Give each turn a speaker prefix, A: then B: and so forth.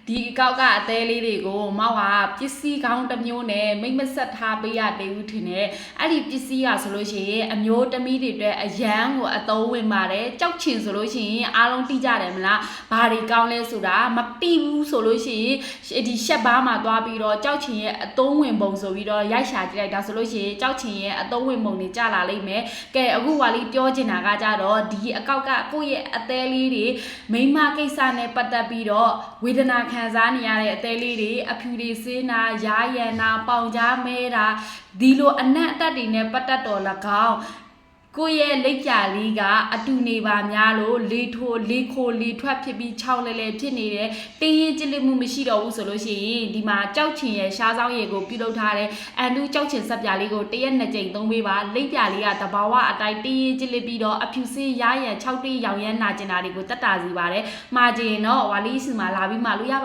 A: ဒီအကောက်ကတဲလေးတွေကိုမောက်ကပစ္စည်းကောင်းတစ်မျိုးနဲ့မိမဆက်ထားပေးရသေးဘူးထင်တယ်အဲ့ဒီပစ္စည်းကဆိုလို့ရှိရင်အမျိုးသမီးတွေအတွက်အရန်ကိုအသုံးဝင်ပါတယ်ကြောက်ချင်ဆိုလို့ရှိရင်အားလုံးသိကြတယ်မလားဘာတွေကောင်းလဲဆိုတာမသိဘူးဆိုလို့ရှိရင်ဒီရှက်ဘားမှာသွားပြီးတော့ကြောက်ချင်ရဲ့အသုံးဝင်ပုံဆိုပြီးတော့ရိုက်ရှာကြည့်လိုက်တာဆိုလို့ရှိရင်ကြောက်ချင်ရဲ့အသုံးဝင်ပုံတွေကြလာလိမ့်မယ်ကဲအခုကလေးပြောချင်တာကကြတော့ဒီအကောက်ကကိုယ့်ရဲ့အသေးလေးတွေမိမကိစ္စနဲ့ပတ်သက်ပြီးတော့ဝေဒနာခံစားနေရတဲ့အသေးလေးတွေအဖြူတွေစင်းတာရားရံတာပေါင်ကြားမဲတာဒီလိုအနက်အသက်တွေနဲ့ပတ်သက်တော်၎င်းကိုယ့်ရဲ့လက်ကြလေးကအတူနေပါများလို့လေထိုးလေခိုလေထွက်ဖြစ်ပြီး6လဲလဲဖြစ်နေတယ်တင်းရင်ကြစ်လက်မှုမရှိတော့ဘူးဆိုလို့ရှိရင်ဒီမှာကြောက်ချင်ရဲ့ရှားဆောင်ရည်ကိုပြုလုပ်ထားတဲ့အန်တူကြောက်ချင်ဆက်ပြလေးကို1ရက်2ကြိမ်သုံးပေးပါလက်ပြလေးကတဘာဝအတိုင်းတင်းရင်ကြစ်လက်ပြီးတော့အဖြူစေးရရံ6တေးရောင်ရမ်းနာကျင်တာတွေကိုတက်တာစီပါတယ်မှာကျင်တော့ဝါလီစီမှာလာပြီးမှလို့ရပါ